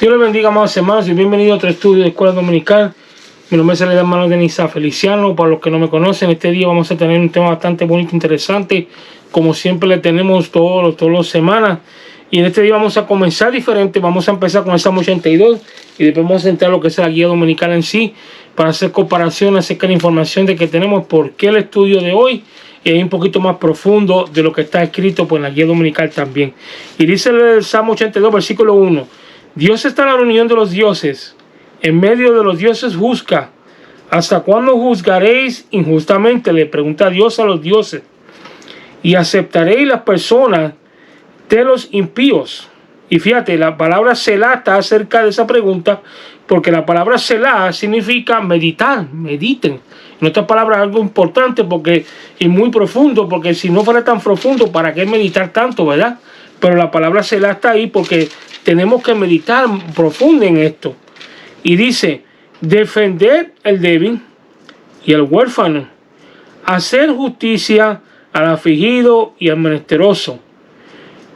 Dios les bendiga, amados hermanos, y bienvenido a otro estudio de Escuela Dominical. Mi nombre es el hermano Denisa Feliciano. Para los que no me conocen, este día vamos a tener un tema bastante bonito e interesante, como siempre le tenemos todas las semanas. Y en este día vamos a comenzar diferente. Vamos a empezar con el Salmo 82 y después vamos a entrar a lo que es la guía dominical en sí, para hacer comparación acerca de la información de que tenemos, por qué el estudio de hoy es un poquito más profundo de lo que está escrito en la guía dominical también. Y dice el Salmo 82, versículo 1: Dios está en la reunión de los dioses, en medio de los dioses juzga. ¿Hasta cuándo juzgaréis injustamente? Le pregunta Dios a los dioses. ¿Y aceptaréis las personas de los impíos? Y fíjate, la palabra Selah está acerca de esa pregunta, porque la palabra Selah significa meditar, mediten. En otras palabras, algo importante porque y muy profundo, porque si no fuera tan profundo, ¿para qué meditar tanto, verdad? Pero la palabra Selah está ahí porque tenemos que meditar profundo en esto. Y dice: defender al débil y al huérfano, hacer justicia al afligido y al menesteroso,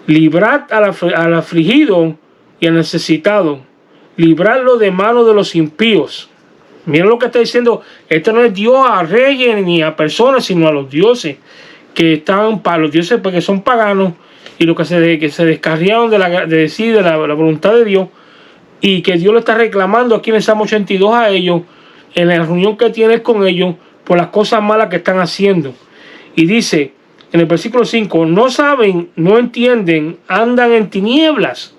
librar al afligido y al necesitado, librarlo de manos de los impíos. Miren lo que está diciendo. Esto no es Dios a reyes ni a personas, sino a los dioses, que están para los dioses porque son paganos, y lo que se descarriaron de la voluntad de Dios, y que Dios le está reclamando aquí en el Salmo 82 a ellos, en la reunión que tiene con ellos, por las cosas malas que están haciendo. Y dice en el versículo 5: no saben, no entienden, andan en tinieblas,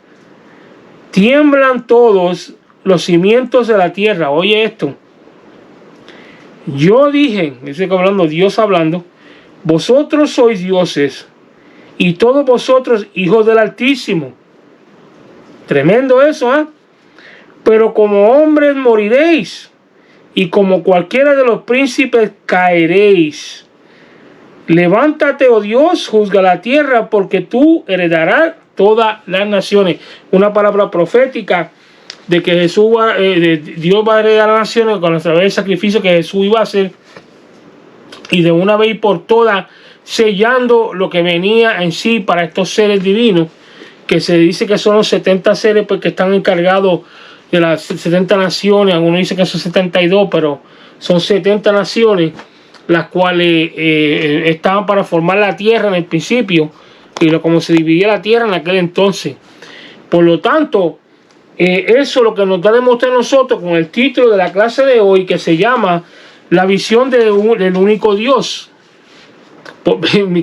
tiemblan todos los cimientos de la tierra. Oye esto: yo dije, dice que hablando, Dios hablando, vosotros sois dioses, y todos vosotros hijos del Altísimo. Tremendo eso, ¿eh? Pero como hombres moriréis, y como cualquiera de los príncipes caeréis. Levántate, oh Dios, juzga la tierra, porque tú heredarás todas las naciones. Una palabra profética de que Dios va a heredar las naciones con a través del sacrificio que Jesús iba a hacer, y de una vez por todas sellando lo que venía en sí para estos seres divinos, que se dice que son los 70 seres porque están encargados de las 70 naciones. Algunos dicen que son 72, pero son 70 naciones las cuales estaban para formar la tierra en el principio, y como se dividía la tierra en aquel entonces. Por lo tanto, eso es lo que nos da a demostrar nosotros con el título de la clase de hoy, que se llama La visión del único Dios.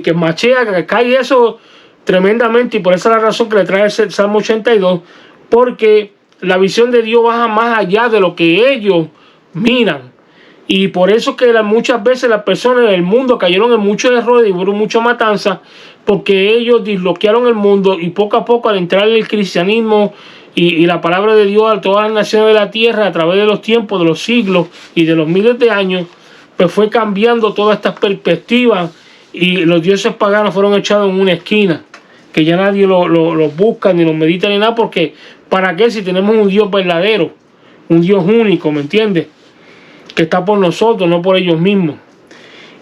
Que machea, que cae eso tremendamente, y por esa es la razón que le trae el Salmo 82, porque la visión de Dios baja más allá de lo que ellos miran. Y por eso que muchas veces las personas del mundo cayeron en muchos errores y hubo mucha matanza, porque ellos disloquearon el mundo, y poco a poco, al entrar en el cristianismo y la palabra de Dios a todas las naciones de la tierra a través de los tiempos, de los siglos y de los miles de años, pues fue cambiando todas estas perspectivas, y los dioses paganos fueron echados en una esquina, que ya nadie los busca ni los medita ni nada, porque ¿para qué si tenemos un Dios verdadero, un Dios único, ¿me entiendes?, que está por nosotros, no por ellos mismos?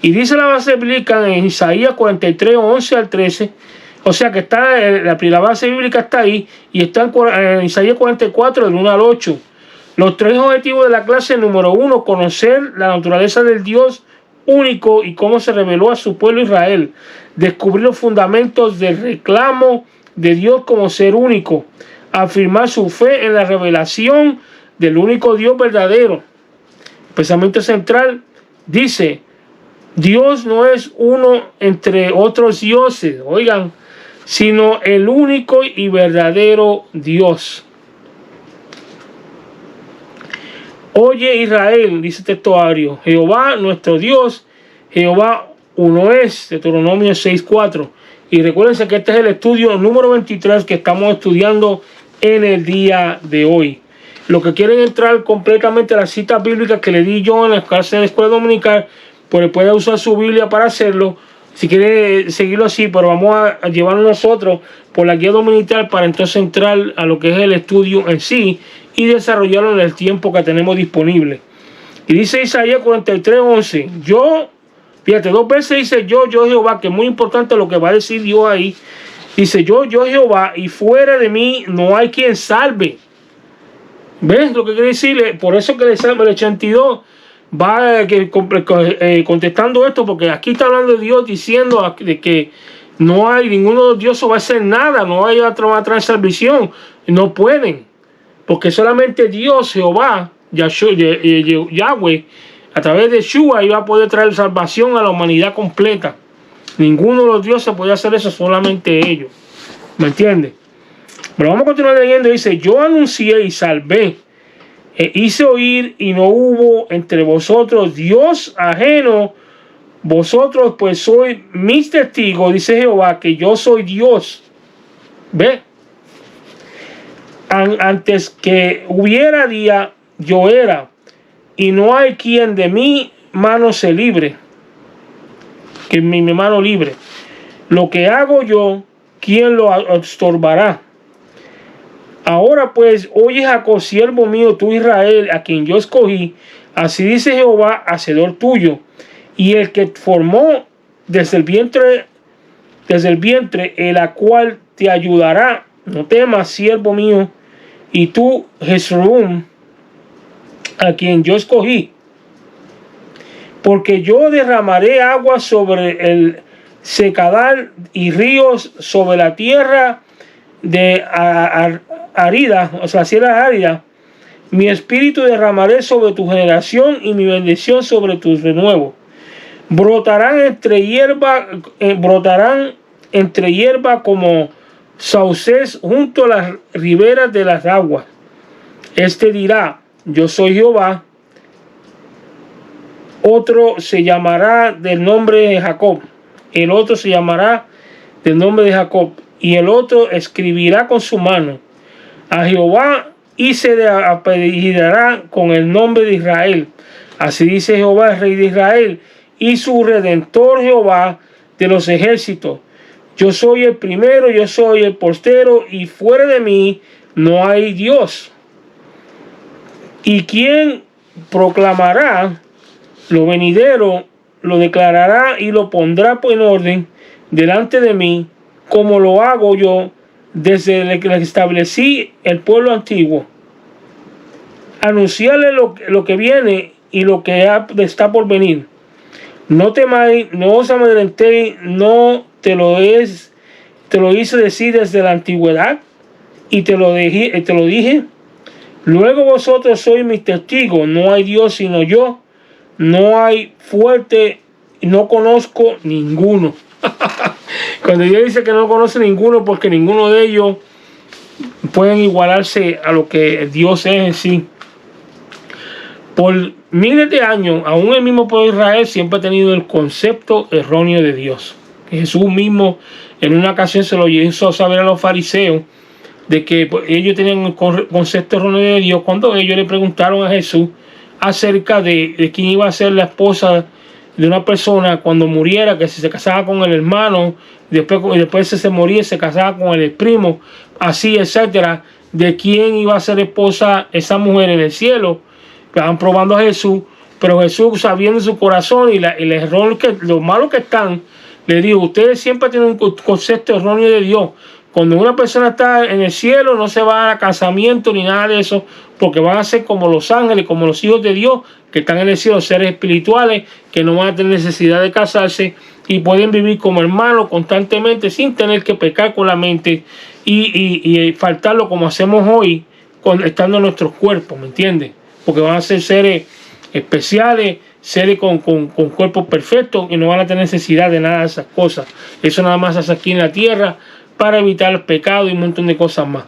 Y dice la base bíblica en Isaías 43, 11 al 13, o sea que está la base bíblica está ahí, y está en Isaías 44, del 1 al 8. Los tres objetivos de la clase: número 1, conocer la naturaleza del Dios único y cómo se reveló a su pueblo Israel; descubrir los fundamentos del reclamo de Dios como ser único; afirmar su fe en la revelación del único Dios verdadero. Pensamiento central dice: Dios no es uno entre otros dioses, oigan, sino el único y verdadero Dios. Oye Israel, dice el textuario, Jehová nuestro Dios, Jehová uno es, Deuteronomio 6:4. Y recuérdense que este es el estudio número 23 que estamos estudiando en el día de hoy. Los que quieren entrar completamente a las citas bíblicas que le di yo en la clase de la escuela dominical, pues puede usar su Biblia para hacerlo, si quiere seguirlo así, pero vamos a llevarnos nosotros por la guía dominical para entonces entrar a lo que es el estudio en sí y desarrollarlo en el tiempo que tenemos disponible. Y dice Isaías 43, 11, fíjate, dos veces dice yo Jehová, que es muy importante lo que va a decir Dios ahí. Dice yo Jehová, y fuera de mí no hay quien salve. ¿Ves lo que quiere decir? Por eso que el Salmo 82 va contestando esto, porque aquí está hablando de Dios diciendo de que no hay ninguno de los dioses va a hacer nada, no hay otra salvación, no pueden, porque solamente Dios, Jehová, Yahweh, a través de Yeshua iba a poder traer salvación a la humanidad completa. Ninguno de los dioses puede hacer eso, solamente ellos. ¿Me entiendes? Pero vamos a continuar leyendo. Dice: yo anuncié y salvé, hice oír y no hubo entre vosotros Dios ajeno. Vosotros pues sois mis testigos, dice Jehová, que yo soy Dios. ¿Ve? Antes que hubiera día, yo era, y no hay quien de mi mano se libre, que mi mano libre. Lo que hago yo, ¿quién lo estorbará? Ahora pues, oye Jacob, siervo mío, tú Israel, a quien yo escogí, así dice Jehová, hacedor tuyo, y el que formó desde el vientre, el a cual te ayudará. No temas, siervo mío, y tú, Jeshurun, a quien yo escogí, porque yo derramaré agua sobre el secadal y ríos sobre la tierra de árida, o sea, tierra árida. Mi espíritu derramaré sobre tu generación y mi bendición sobre tus renuevos. Brotarán entre hierba como sauces junto a las riberas de las aguas. Este dirá: yo soy Jehová. Otro se llamará del nombre de Jacob. El otro se llamará del nombre de Jacob. Y el otro escribirá con su mano: a Jehová, y se apellidará con el nombre de Israel. Así dice Jehová, el Rey de Israel, y su Redentor, Jehová de los ejércitos. Yo soy el primero, yo soy el postero, y fuera de mí no hay Dios. Y quien proclamará lo venidero, lo declarará y lo pondrá en orden delante de mí, como lo hago yo desde que establecí el pueblo antiguo. Anunciarle lo que viene y lo que está por venir. No temáis, no os amedrentéis, no te lo hice decir desde la antigüedad, y te lo dije. Luego vosotros sois mis testigos, no hay Dios sino yo, no hay fuerte, no conozco ninguno. Cuando Dios dice que no conoce ninguno, porque ninguno de ellos pueden igualarse a lo que Dios es en sí. Por miles de años, aún el mismo pueblo de Israel siempre ha tenido el concepto erróneo de Dios. Jesús mismo en una ocasión se lo hizo saber a los fariseos de que ellos tenían un concepto erróneo de Dios cuando ellos le preguntaron a Jesús acerca de quién iba a ser la esposa de una persona cuando muriera, que si se casaba con el hermano, después se moría, se casaba con el primo, así, etcétera, de quién iba a ser esposa esa mujer en el cielo. Estaban probando a Jesús, pero Jesús, sabiendo su corazón y el error, lo malo que están, le dijo: ustedes siempre tienen un concepto erróneo de Dios. Cuando una persona está en el cielo, no se va a casamiento ni nada de eso, porque van a ser como los ángeles, como los hijos de Dios, que están en el cielo, seres espirituales, que no van a tener necesidad de casarse y pueden vivir como hermanos constantemente sin tener que pecar con la mente y faltarlo como hacemos hoy, estando en nuestros cuerpos, ¿me entiendes? Porque van a ser seres especiales, seres con cuerpos perfectos, y no van a tener necesidad de nada de esas cosas. Eso nada más hace aquí en la tierra para evitar el pecado y un montón de cosas más.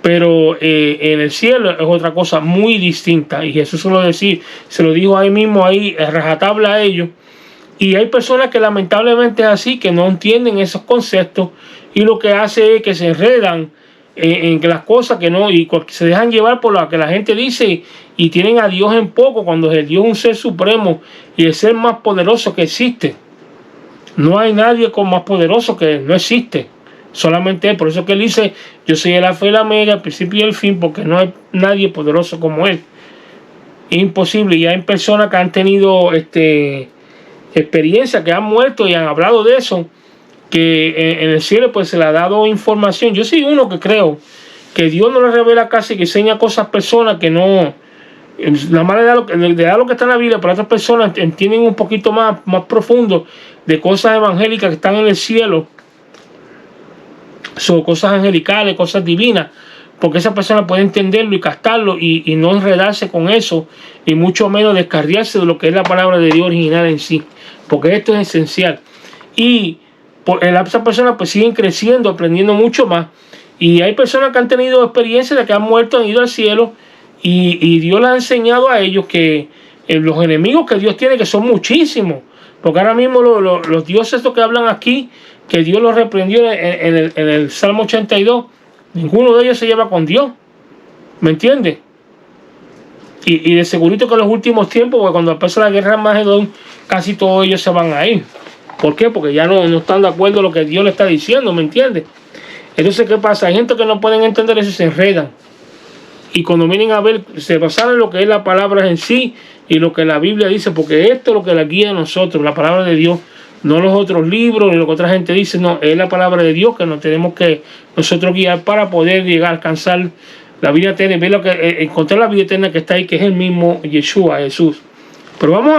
Pero en el cielo es otra cosa muy distinta, y Jesús se lo dijo ahí mismo, ahí rajatabla a ellos. Y hay personas que lamentablemente es así, que no entienden esos conceptos, y lo que hace es que se enredan en las cosas que no, y se dejan llevar por lo que la gente dice, y tienen a Dios en poco, cuando el Dios es un ser supremo y el ser más poderoso que existe. No hay nadie más poderoso que él, no existe, solamente él. Por eso que él dice: yo soy el alfa y la omega, el principio y el fin, porque no hay nadie poderoso como él. Es imposible. Y hay personas que han tenido experiencia, que han muerto y han hablado de eso, que en el cielo pues se le ha dado información. Yo soy uno que creo que Dios no le revela casi, que enseña cosas a personas que no, la más le da lo que está en la Biblia, pero otras personas entienden un poquito más profundo de cosas evangélicas que están en el cielo, son cosas angelicales, cosas divinas, porque esa persona puede entenderlo y captarlo y no enredarse con eso, y mucho menos descarriarse de lo que es la palabra de Dios original en sí, porque esto es esencial. Y esas personas pues siguen creciendo, aprendiendo mucho más, y hay personas que han tenido experiencias de que han muerto, han ido al cielo, y Dios les ha enseñado a ellos que los enemigos que Dios tiene, que son muchísimos, porque ahora mismo los dioses estos que hablan aquí, que Dios los reprendió en el Salmo 82, ninguno de ellos se lleva con Dios, ¿me entiendes? Y de segurito que en los últimos tiempos, porque cuando empieza la guerra en Magedón, casi todos ellos se van a ir. ¿Por qué? Porque ya no están de acuerdo con lo que Dios le está diciendo, ¿me entiendes? Entonces, ¿qué pasa? Hay gente que no pueden entender eso y se enredan. Y cuando vienen a ver, se basan en lo que es la palabra en sí y lo que la Biblia dice, porque esto es lo que la guía a nosotros, la palabra de Dios, no los otros libros ni lo que otra gente dice, no, es la palabra de Dios que nos tenemos que nosotros guiar para poder llegar a alcanzar la vida eterna, ver lo que, encontrar la vida eterna que está ahí, que es el mismo Yeshua, Jesús. Pero vamos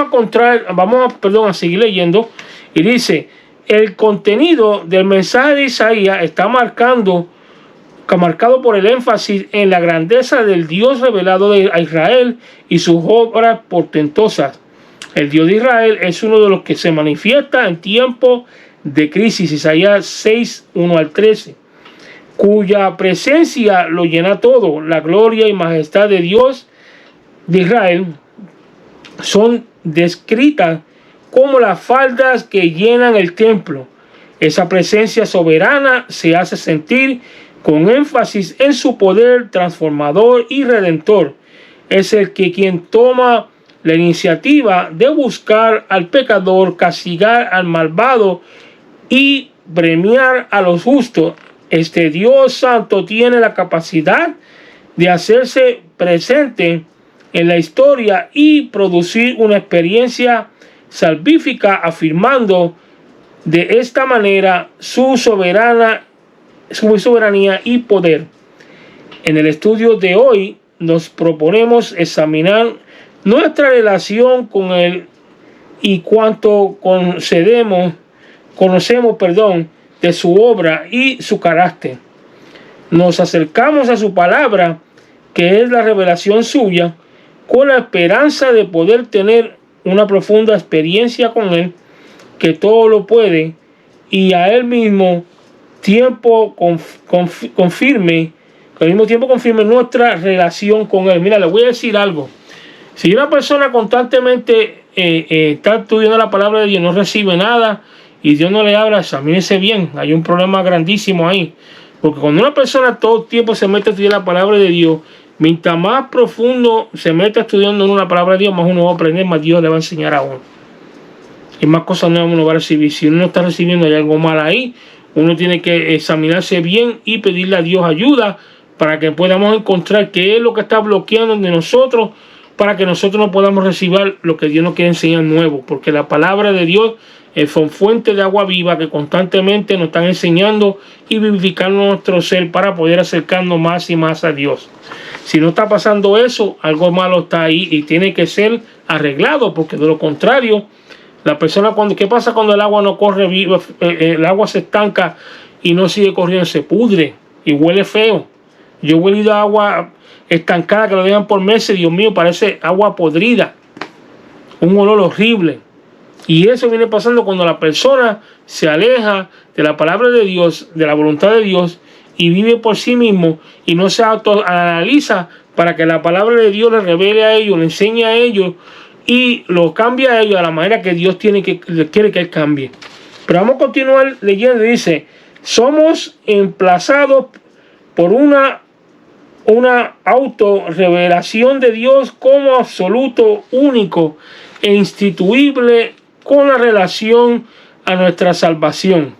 a seguir leyendo, y dice: el contenido del mensaje de Isaías está marcado por el énfasis en la grandeza del Dios revelado a Israel y sus obras portentosas. El Dios de Israel es uno de los que se manifiesta en tiempos de crisis, Isaías 6, 1 al 13, cuya presencia lo llena todo. La gloria y majestad de Dios de Israel son descritas como las faldas que llenan el templo. Esa presencia soberana se hace sentir con énfasis en su poder transformador y redentor. Es el que quien toma la iniciativa de buscar al pecador, castigar al malvado y premiar a los justos. Este Dios santo tiene la capacidad de hacerse presente en la historia y producir una experiencia salvífica, afirmando de esta manera su soberanía y poder. En el estudio de hoy nos proponemos examinar nuestra relación con Él y cuánto conocemos, de su obra y su carácter. Nos acercamos a su palabra, que es la revelación suya, con la esperanza de poder tener una profunda experiencia con Él, que todo lo puede, y a Él mismo tiempo confirme nuestra relación con Él. Mira, le voy a decir algo. Si una persona constantemente está estudiando la palabra de Dios, no recibe nada y Dios no le habla, examínese bien. Hay un problema grandísimo ahí. Porque cuando una persona todo el tiempo se mete a estudiar la palabra de Dios, mientras más profundo se mete estudiando una palabra de Dios, más uno va a aprender, más Dios le va a enseñar a uno. Y más cosas nuevas uno va a recibir. Si uno no está recibiendo, hay algo mal ahí. Uno tiene que examinarse bien y pedirle a Dios ayuda para que podamos encontrar qué es lo que está bloqueando de nosotros, para que nosotros no podamos recibir lo que Dios nos quiere enseñar nuevo. Porque la palabra de Dios son fuentes de agua viva que constantemente nos están enseñando y vivificando nuestro ser para poder acercarnos más y más a Dios. Si no está pasando eso, algo malo está ahí y tiene que ser arreglado, porque de lo contrario, la persona, ¿qué pasa cuando el agua no corre viva? El agua se estanca y no sigue corriendo, se pudre y huele feo. Yo he huelido agua estancada que lo dejan por meses, Dios mío, parece agua podrida, un olor horrible. Y eso viene pasando cuando la persona se aleja de la palabra de Dios, de la voluntad de Dios, y vive por sí mismo y no se autoanaliza para que la palabra de Dios le revele a ellos, le enseñe a ellos y lo cambie a ellos a la manera que Dios quiere que él cambie. Pero vamos a continuar leyendo. Dice: somos emplazados por una autorrevelación de Dios como absoluto, único e instituible con la relación a nuestra salvación.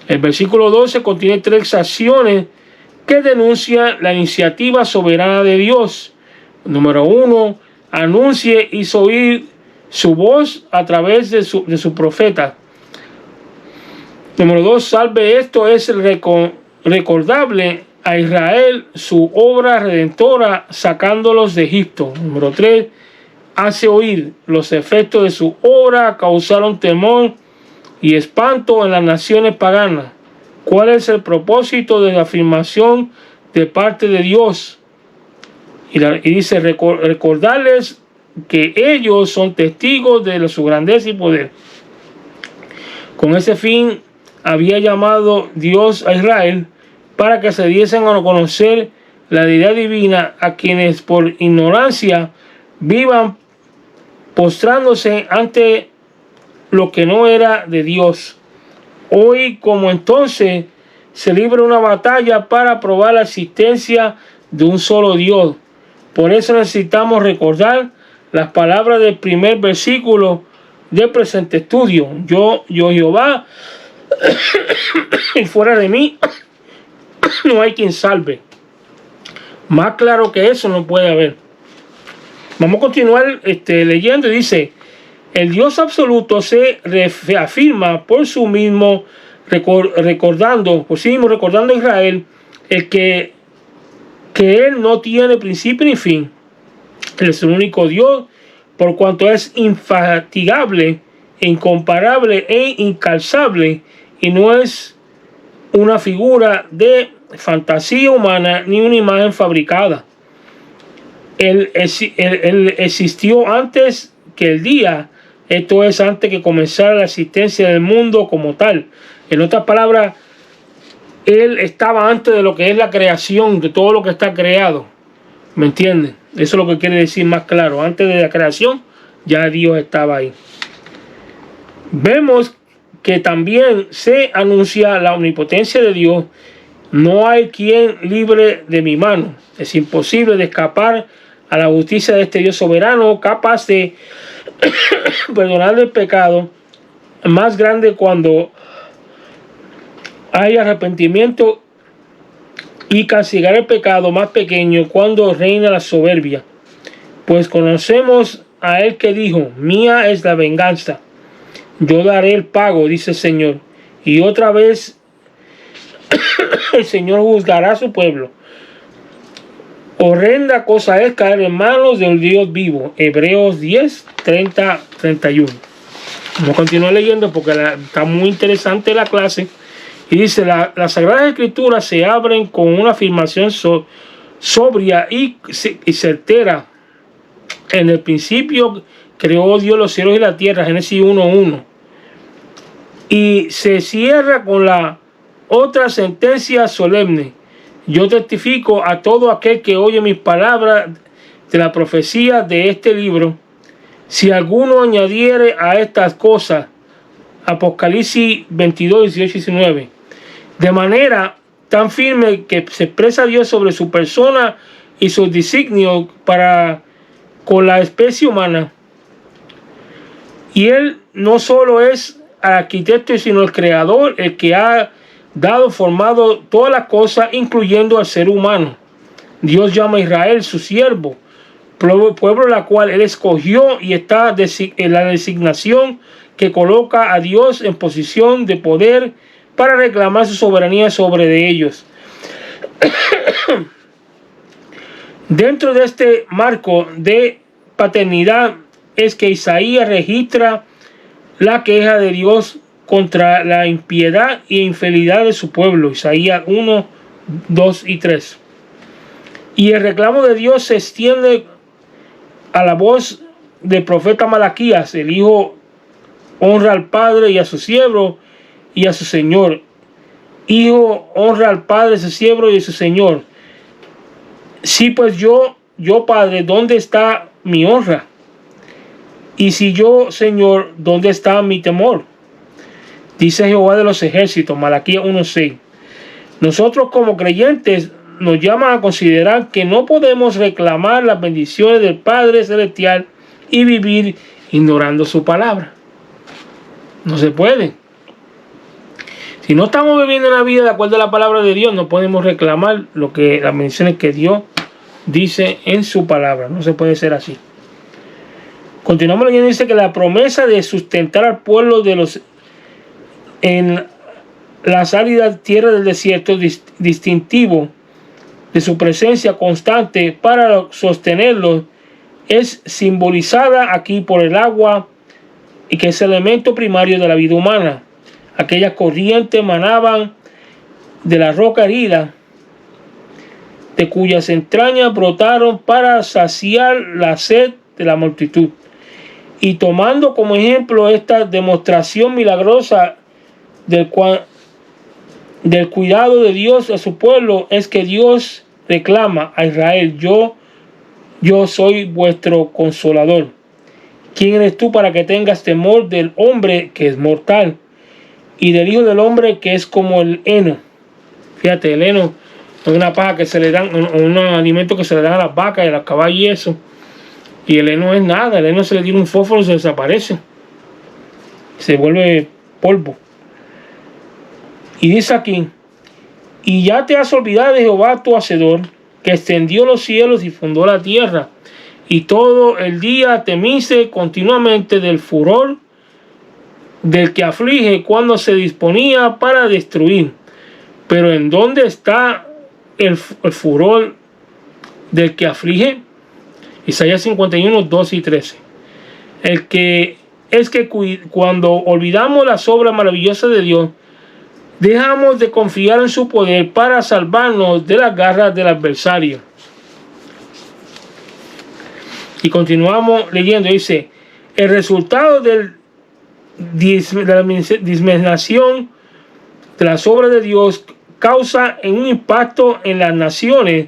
El versículo 12 contiene 3 acciones que denuncian la iniciativa soberana de Dios. Número 1, anuncie y hizo oír su voz a través de su profeta. Número 2, salve. Esto es recordable a Israel su obra redentora sacándolos de Egipto. Número 3. Hace oír los efectos de su obra, causaron temor y espanto en las naciones paganas. ¿Cuál es el propósito de la afirmación de parte de Dios? Y dice, recordarles que ellos son testigos de su grandeza y poder. Con ese fin había llamado Dios a Israel para que se diesen a conocer la deidad divina, a quienes por ignorancia vivan postrándose ante lo que no era de Dios. Hoy como entonces se libra una batalla para probar la existencia de un solo Dios. Por eso necesitamos recordar las palabras del primer versículo del presente estudio. Yo Jehová, y fuera de mí no hay quien salve. Más claro que eso no puede haber. Vamos a continuar leyendo. Y dice: el Dios absoluto se reafirma por sí mismo recordando a Israel que Él no tiene principio ni fin. Él es el único Dios, por cuanto es infatigable, incomparable e incalzable, y no es una figura de fantasía humana ni una imagen fabricada. Él existió antes que el día, esto es, antes que comenzara la existencia del mundo como tal. En otras palabras, Él estaba antes de lo que es la creación, de todo lo que está creado. ¿Me entienden? Eso es lo que quiere decir más claro. Antes de la creación, ya Dios estaba ahí. Vemos que también se anuncia la omnipotencia de Dios. No hay quien libre de mi mano. Es imposible de escapar a la justicia de este Dios soberano, capaz de perdonar el pecado más grande cuando hay arrepentimiento, y castigar el pecado más pequeño cuando reina la soberbia. Pues conocemos a Él que dijo: mía es la venganza, yo daré el pago, dice el Señor. Y otra vez el Señor juzgará a su pueblo. Horrenda cosa es caer en manos de un Dios vivo. Hebreos 10, 30, 31. Vamos a continuar leyendo porque está muy interesante la clase. Y dice: las Sagradas Escrituras se abren con una afirmación sobria y certera. En el principio creó Dios los cielos y la tierra, Génesis 1:1. Y se cierra con la otra sentencia solemne: yo testifico a todo aquel que oye mis palabras de la profecía de este libro, si alguno añadiere a estas cosas. Apocalipsis 22, 18 y 19. De manera tan firme que se expresa Dios sobre su persona y sus designios para con la especie humana. Y Él no solo es el arquitecto, sino el creador, el que ha formado todas las cosas, incluyendo al ser humano. Dios llama a Israel su siervo, pueblo la cual Él escogió, y está en la designación que coloca a Dios en posición de poder para reclamar su soberanía sobre de ellos. Dentro de este marco de paternidad es que Isaías registra la queja de Dios contra la impiedad e infidelidad de su pueblo. Isaías 1, 2 y 3. Y el reclamo de Dios se extiende a la voz del profeta Malaquías. El hijo honra al padre y a su siervo y a su señor. Hijo honra al padre, a su siervo y a su señor. Sí, pues yo padre, ¿dónde está mi honra? Y si yo, Señor, ¿dónde está mi temor? Dice Jehová de los ejércitos, Malaquías 1:6. Nosotros como creyentes nos llaman a considerar que no podemos reclamar las bendiciones del Padre Celestial y vivir ignorando su palabra. No se puede. Si no estamos viviendo una vida de acuerdo a la palabra de Dios, no podemos reclamar las bendiciones que Dios dice en su palabra. No se puede ser así. Continuamos leyendo. Dice que la promesa de sustentar al pueblo en la árida tierra del desierto distintivo de su presencia constante para sostenerlos es simbolizada aquí por el agua, y que es el elemento primario de la vida humana. Aquellas corrientes emanaban de la roca herida, de cuyas entrañas brotaron para saciar la sed de la multitud. Y tomando como ejemplo esta demostración milagrosa del cuidado de Dios a su pueblo, es que Dios reclama a Israel: yo soy vuestro consolador. ¿Quién eres tú para que tengas temor del hombre que es mortal y del hijo del hombre que es como el heno? Fíjate, el heno es una paja que se le dan, un alimento que se le dan a las vacas y a los caballos y eso. Y el heno es nada, el heno se le tira un fósforo y se desaparece. Se vuelve polvo. Y dice aquí: y ya te has olvidado de Jehová tu Hacedor, que extendió los cielos y fundó la tierra. Y todo el día temiste continuamente del furor del que aflige cuando se disponía para destruir. Pero ¿en dónde está el furor del que aflige? Isaías 51, 12 y 13. Cuando olvidamos las obras maravillosas de Dios, dejamos de confiar en su poder para salvarnos de las garras del adversario. Y continuamos leyendo, dice: el resultado de la disminución de las obras de Dios causa un impacto en las naciones,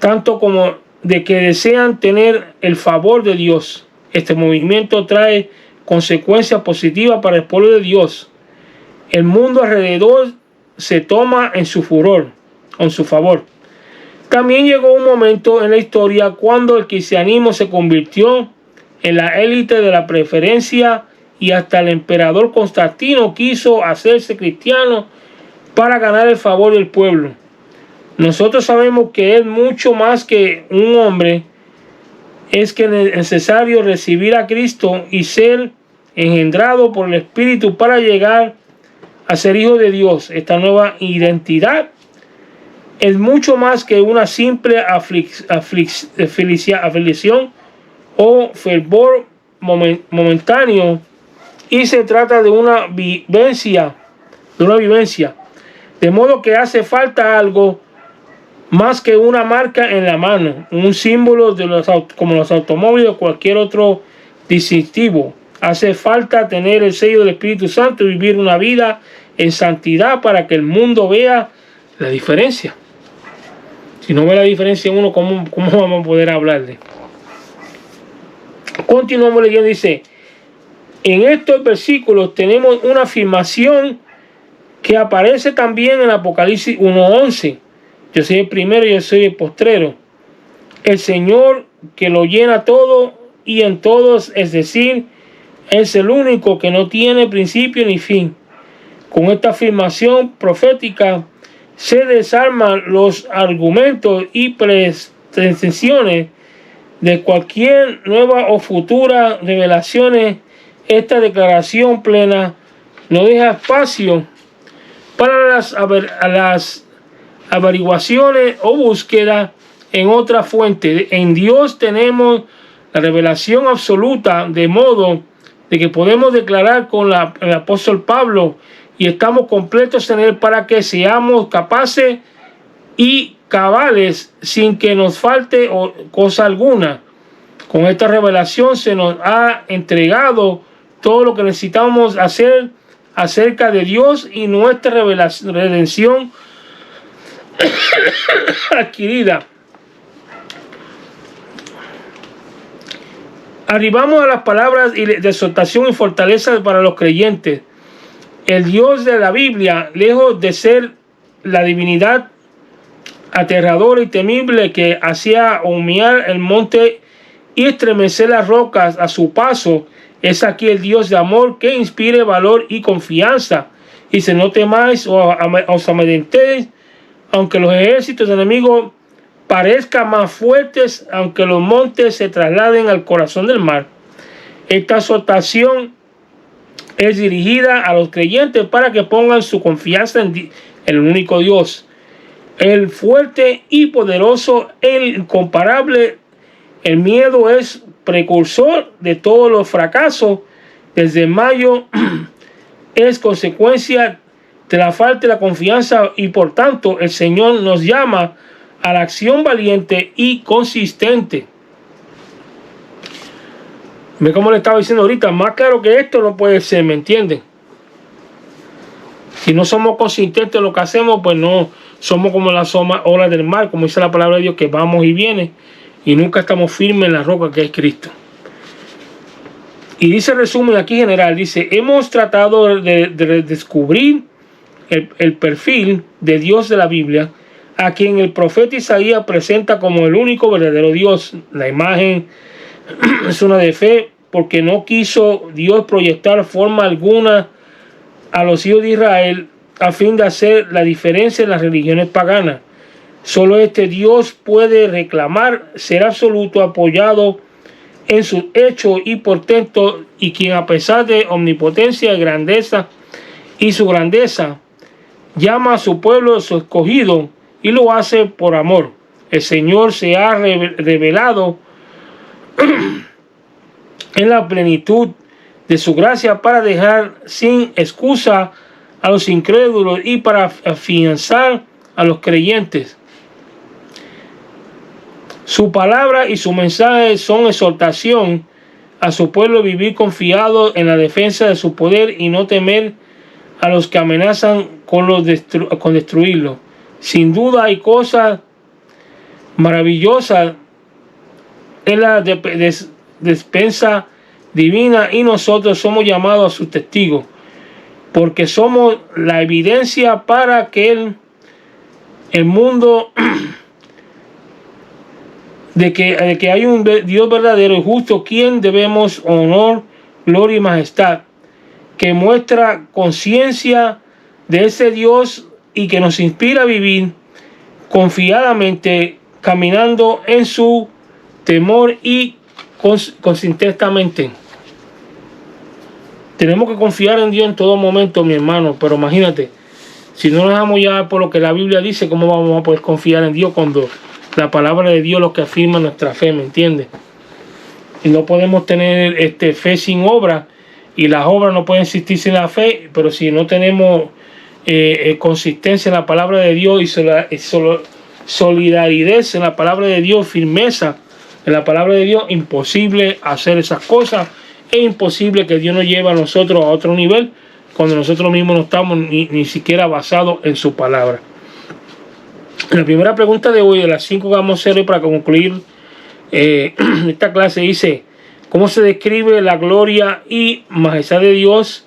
tanto como de que desean tener el favor de Dios. Este movimiento trae consecuencias positivas para el pueblo de Dios. El mundo alrededor se toma en su furor, en su favor. También llegó un momento en la historia cuando el cristianismo se convirtió en la élite de la preferencia, y hasta el emperador Constantino quiso hacerse cristiano para ganar el favor del pueblo. Nosotros sabemos que es mucho más que un hombre. Es que es necesario recibir a Cristo y ser engendrado por el Espíritu para llegar a ser hijo de Dios. Esta nueva identidad es mucho más que una simple aflicción o fervor momentáneo, y se trata de una vivencia, de modo que hace falta algo más que una marca en la mano, un símbolo como los automóviles o cualquier otro distintivo. Hace falta tener el sello del Espíritu Santo y vivir una vida en santidad para que el mundo vea la diferencia. Si no ve la diferencia en uno, ¿cómo vamos a poder hablarle? Continuamos leyendo, dice: en estos versículos tenemos una afirmación que aparece también en Apocalipsis 1:11. Yo soy el primero y yo soy el postrero. El Señor que lo llena todo y en todos, es decir, es el único que no tiene principio ni fin. Con esta afirmación profética se desarman los argumentos y pretensiones de cualquier nueva o futura revelaciones. Esta declaración plena no deja espacio para las averiguaciones o búsqueda en otra fuente. En Dios tenemos la revelación absoluta, de modo de que podemos declarar con el apóstol Pablo: y estamos completos en él para que seamos capaces y cabales sin que nos falte cosa alguna. Con esta revelación se nos ha entregado todo lo que necesitamos hacer acerca de Dios y nuestra redención adquirida. Arribamos a las palabras de exhortación y fortaleza para los creyentes. El Dios de la Biblia, lejos de ser la divinidad aterradora y temible que hacía humear el monte y estremecer las rocas a su paso, es aquí el Dios de amor que inspire valor y confianza. Y si no temáis o os amedrentéis, aunque los ejércitos enemigos parezcan más fuertes, aunque los montes se trasladen al corazón del mar. Esta exhortación es dirigida a los creyentes para que pongan su confianza en el único Dios, el fuerte y poderoso, el incomparable. El miedo es precursor de todos los fracasos. Desde mayo es consecuencia de la falta de la confianza y por tanto el Señor nos llama a la acción valiente y consistente. Ve como le estaba diciendo ahorita, más claro que esto no puede ser, ¿me entienden? Si no somos consistentes en lo que hacemos, pues no somos como las olas del mar, como dice la palabra de Dios, que vamos y viene y nunca estamos firmes en la roca que es Cristo. Y dice el resumen aquí general, dice, hemos tratado de descubrir el perfil de Dios de la Biblia, a quien el profeta Isaías presenta como el único verdadero Dios. La imagen es una de fe, porque no quiso Dios proyectar forma alguna a los hijos de Israel a fin de hacer la diferencia en las religiones paganas. Solo este Dios puede reclamar ser absoluto, apoyado en sus hechos y portentos, y quien a pesar de omnipotencia y grandeza y su grandeza llama a su pueblo su escogido y lo hace por amor. El Señor se ha revelado en la plenitud de su gracia para dejar sin excusa a los incrédulos y para afianzar a los creyentes. Su palabra y su mensaje son exhortación a su pueblo a vivir confiado en la defensa de su poder y no temer a los que amenazan con destruirlo. Sin duda hay cosas maravillosas en la despensa divina y nosotros somos llamados a sus testigos, porque somos la evidencia para que el mundo de que hay un Dios verdadero y justo, quien debemos honor, gloria y majestad, que muestra conciencia de ese Dios y que nos inspira a vivir confiadamente, caminando en su temor y consistentemente. Tenemos que confiar en Dios en todo momento, mi hermano, pero imagínate, si no nos dejamos llevar por lo que la Biblia dice, ¿cómo vamos a poder confiar en Dios cuando la palabra de Dios es lo que afirma nuestra fe, ¿me entiendes? Y no podemos tener fe sin obra, y las obras no pueden existir sin la fe, pero si no tenemos consistencia en la palabra de Dios y solidaridad en la palabra de Dios, firmeza en la palabra de Dios, imposible hacer esas cosas. Es imposible que Dios nos lleve a nosotros a otro nivel cuando nosotros mismos no estamos ni siquiera basados en su palabra. La primera pregunta de hoy, de las 5 que vamos a hacer para concluir esta clase, dice: ¿cómo se describe la gloria y majestad de Dios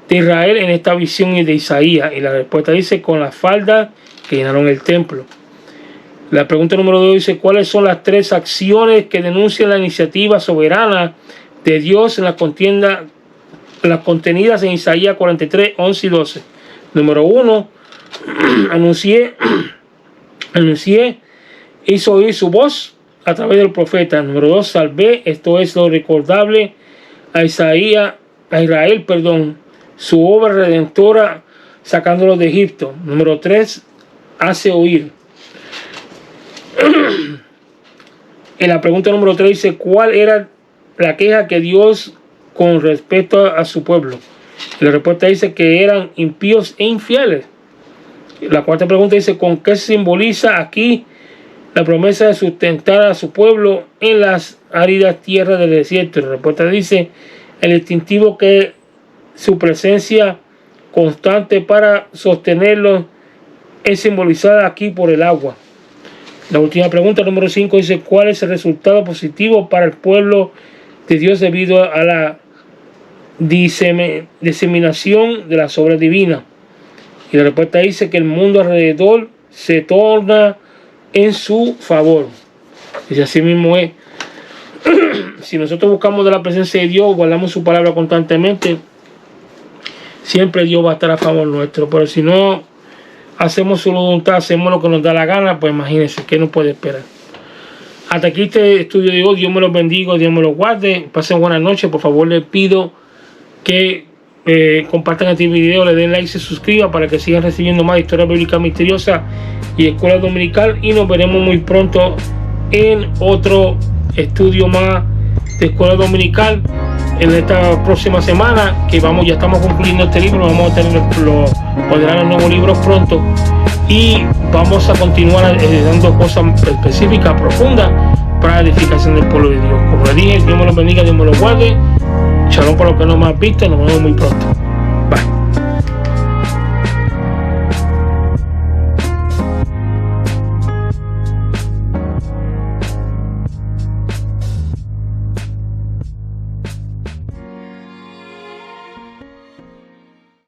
de Israel en esta visión de Isaías? Y la respuesta dice: con las faldas que llenaron el templo. La pregunta número 2 dice: ¿cuáles son las 3 acciones que denuncian la iniciativa soberana de Dios en la contienda, las contenidas en Isaías 43, 11 y 12? Número 1, anuncié, hizo oír su voz a través del profeta. Número 2, salvé, esto es lo recordable a Israel, su obra redentora sacándolo de Egipto. Número 3, hace oír. En la pregunta número 3 dice: ¿cuál era la queja que Dios con respecto a su pueblo? Y la respuesta dice que eran impíos e infieles. La cuarta pregunta dice: ¿con qué se simboliza aquí la promesa de sustentar a su pueblo en las áridas tierras del desierto? Y la respuesta dice: el instintivo que su presencia constante para sostenerlo es simbolizada aquí por el agua. La última pregunta, número 5, dice: ¿cuál es el resultado positivo para el pueblo de Dios debido a la diseminación de las obras divinas? Y la respuesta dice que el mundo alrededor se torna en su favor. Y así mismo es. Si nosotros buscamos de la presencia de Dios, guardamos su palabra constantemente, siempre Dios va a estar a favor nuestro. Pero si no hacemos su voluntad, hacemos lo que nos da la gana, pues imagínense, ¿qué nos puede esperar? Hasta aquí este estudio de hoy. Dios me los bendiga, Dios me los guarde. Pasen buenas noches. Por favor, les pido que compartan este video, le den like y se suscriban para que sigan recibiendo más historia bíblica misteriosa y escuela dominical. Y nos veremos muy pronto en otro estudio más de escuela dominical en esta próxima semana, que ya estamos concluyendo este libro. Vamos a tener los nuevos libros pronto y vamos a continuar dando cosas específicas, profundas para la edificación del pueblo de Dios. Como les dije, Dios me los bendiga, Dios me los guarde. Shalom para los que no me han visto, nos vemos muy pronto.